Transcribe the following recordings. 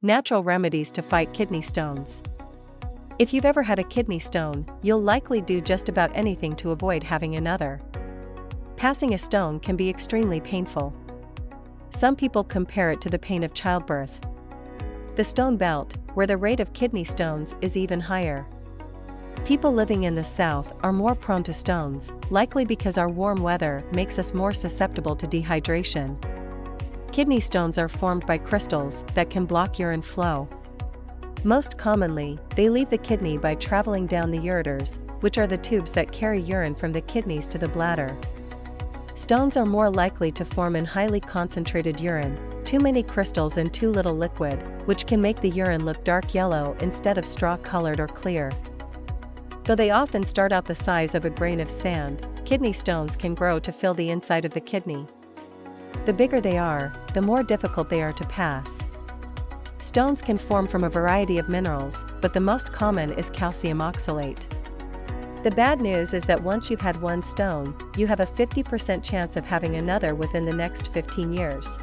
Natural remedies to fight kidney stones. If you've ever had a kidney stone, you'll likely do just about anything to avoid having another. Passing a stone can be extremely painful. Some people compare it to the pain of childbirth. The stone belt, where the rate of kidney stones is even higher. People living in the South are more prone to stones, likely because our warm weather makes us more susceptible to dehydration. Kidney stones are formed by crystals that can block urine flow. Most commonly, they leave the kidney by traveling down the ureters, which are the tubes that carry urine from the kidneys to the bladder. Stones are more likely to form in highly concentrated urine, too many crystals and too little liquid, which can make the urine look dark yellow instead of straw-colored or clear. Though they often start out the size of a grain of sand, kidney stones can grow to fill the inside of the kidney. The bigger they are, the more difficult they are to pass. Stones can form from a variety of minerals, but the most common is calcium oxalate. The bad news is that once you've had one stone, you have a 50% chance of having another within the next 15 years.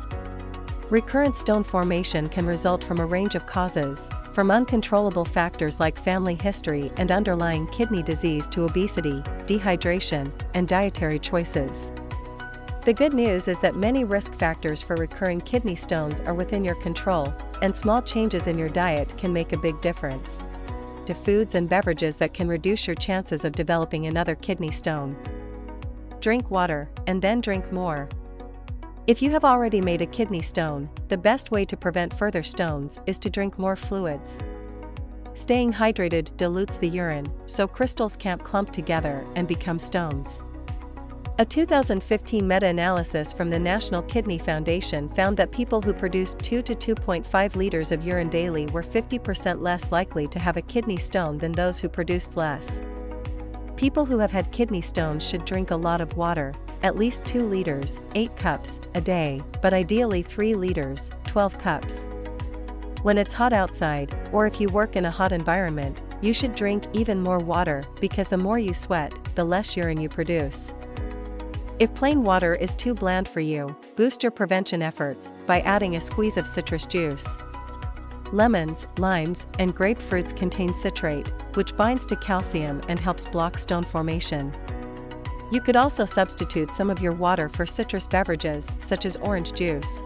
Recurrent stone formation can result from a range of causes, from uncontrollable factors like family history and underlying kidney disease to obesity, dehydration, and dietary choices. The good news is that many risk factors for recurring kidney stones are within your control, and small changes in your diet can make a big difference. To foods and beverages that can reduce your chances of developing another kidney stone. Drink water, and then drink more. If you have already made a kidney stone, the best way to prevent further stones is to drink more fluids. Staying hydrated dilutes the urine, so crystals can't clump together and become stones. A 2015 meta-analysis from the National Kidney Foundation found that people who produced 2 to 2.5 liters of urine daily were 50% less likely to have a kidney stone than those who produced less. People who have had kidney stones should drink a lot of water, at least 2 liters, 8 cups, a day, but ideally 3 liters, 12 cups. When it's hot outside, or if you work in a hot environment, you should drink even more water because the more you sweat, the less urine you produce. If plain water is too bland for you, boost your prevention efforts by adding a squeeze of citrus juice. Lemons, limes, and grapefruits contain citrate, which binds to calcium and helps block stone formation. You could also substitute some of your water for citrus beverages such as orange juice.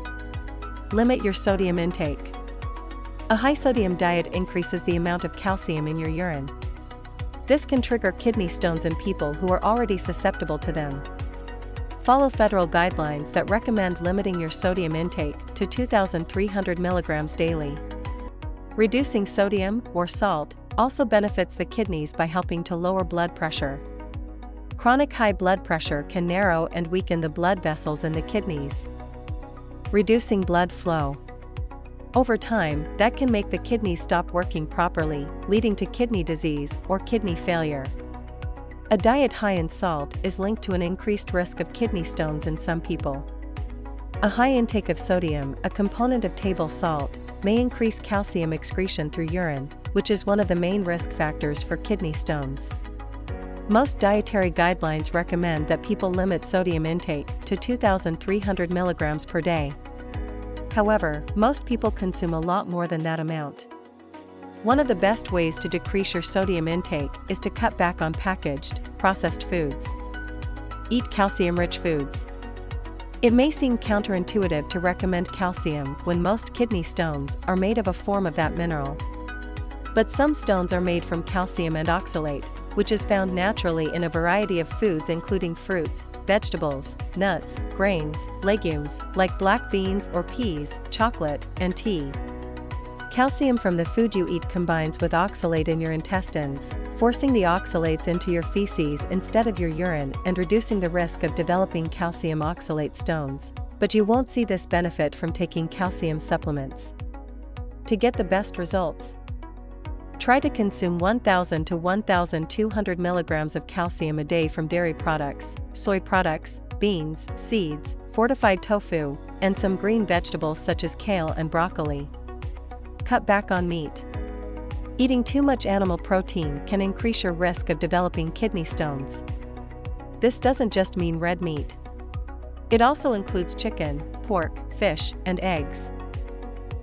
Limit your sodium intake. A high-sodium diet increases the amount of calcium in your urine. This can trigger kidney stones in people who are already susceptible to them. Follow federal guidelines that recommend limiting your sodium intake to 2,300 milligrams daily. Reducing sodium, or salt, also benefits the kidneys by helping to lower blood pressure. Chronic high blood pressure can narrow and weaken the blood vessels in the kidneys. Reducing blood flow. Over time, that can make the kidneys stop working properly, leading to kidney disease or kidney failure. A diet high in salt is linked to an increased risk of kidney stones in some people. A high intake of sodium, a component of table salt, may increase calcium excretion through urine, which is one of the main risk factors for kidney stones. Most dietary guidelines recommend that people limit sodium intake to 2,300 milligrams per day. However, most people consume a lot more than that amount. One of the best ways to decrease your sodium intake is to cut back on packaged, processed foods. Eat calcium-rich foods. It may seem counterintuitive to recommend calcium when most kidney stones are made of a form of that mineral. But some stones are made from calcium and oxalate, which is found naturally in a variety of foods including fruits, vegetables, nuts, grains, legumes, like black beans or peas, chocolate, and tea. Calcium from the food you eat combines with oxalate in your intestines, forcing the oxalates into your feces instead of your urine and reducing the risk of developing calcium oxalate stones. But you won't see this benefit from taking calcium supplements. To get the best results, try to consume 1,000 to 1,200 milligrams of calcium a day from dairy products, soy products, beans, seeds, fortified tofu, and some green vegetables such as kale and broccoli. Cut back on meat. Eating too much animal protein can increase your risk of developing kidney stones. This doesn't just mean red meat. It also includes chicken, pork, fish, and eggs.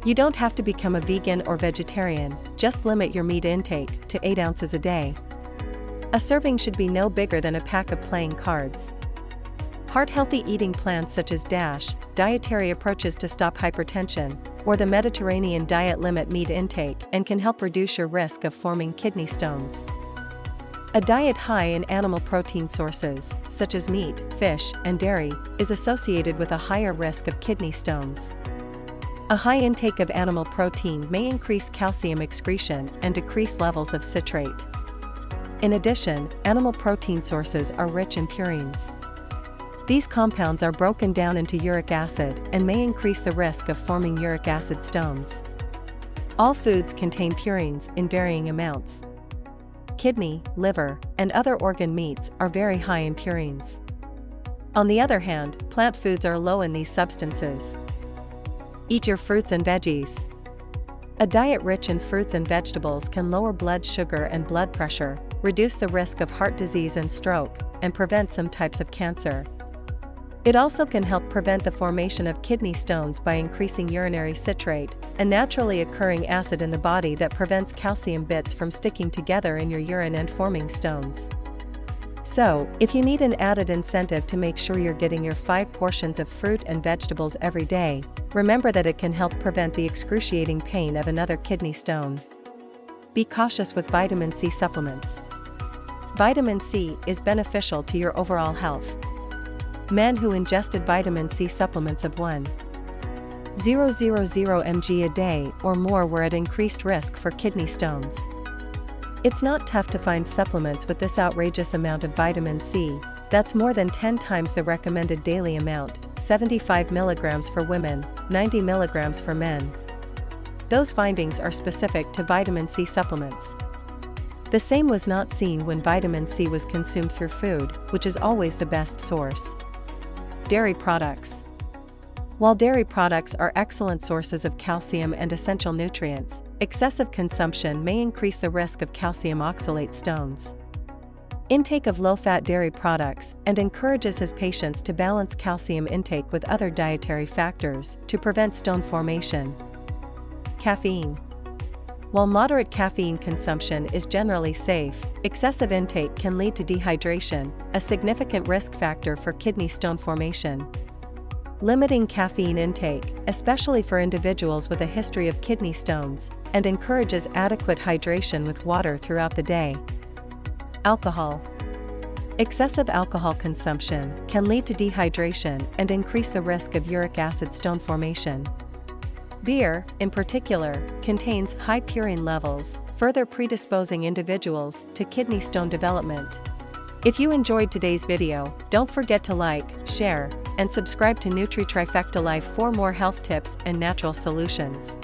You don't have to become a vegan or vegetarian, just limit your meat intake to 8 ounces a day. A serving should be no bigger than a pack of playing cards. Heart-healthy eating plans such as DASH, dietary approaches to stop hypertension, or the Mediterranean diet limit meat intake and can help reduce your risk of forming kidney stones. A diet high in animal protein sources, such as meat, fish, and dairy, is associated with a higher risk of kidney stones. A high intake of animal protein may increase calcium excretion and decrease levels of citrate. In addition, animal protein sources are rich in purines. These compounds are broken down into uric acid and may increase the risk of forming uric acid stones. All foods contain purines in varying amounts. Kidney, liver, and other organ meats are very high in purines. On the other hand, plant foods are low in these substances. Eat your fruits and veggies. A diet rich in fruits and vegetables can lower blood sugar and blood pressure, reduce the risk of heart disease and stroke, and prevent some types of cancer. It also can help prevent the formation of kidney stones by increasing urinary citrate, a naturally occurring acid in the body that prevents calcium bits from sticking together in your urine and forming stones. So, if you need an added incentive to make sure you're getting your 5 portions of fruit and vegetables every day, remember that it can help prevent the excruciating pain of another kidney stone. Be cautious with vitamin C supplements. Vitamin C is beneficial to your overall health. Men who ingested vitamin C supplements of 1,000 mg a day or more were at increased risk for kidney stones. It's not tough to find supplements with this outrageous amount of vitamin C, that's more than 10 times the recommended daily amount, 75 mg for women, 90 mg for men. Those findings are specific to vitamin C supplements. The same was not seen when vitamin C was consumed through food, which is always the best source. Dairy products. While dairy products are excellent sources of calcium and essential nutrients, excessive consumption may increase the risk of calcium oxalate stones. Intake of low-fat dairy products and encourages his patients to balance calcium intake with other dietary factors to prevent stone formation. Caffeine. While moderate caffeine consumption is generally safe, excessive intake can lead to dehydration, a significant risk factor for kidney stone formation. Limiting caffeine intake, especially for individuals with a history of kidney stones, and encourages adequate hydration with water throughout the day. Alcohol. Excessive alcohol consumption can lead to dehydration and increase the risk of uric acid stone formation. Beer, in particular, contains high purine levels, further predisposing individuals to kidney stone development. If you enjoyed today's video, don't forget to like, share, and subscribe to Nutri Trifecta Life for more health tips and natural solutions.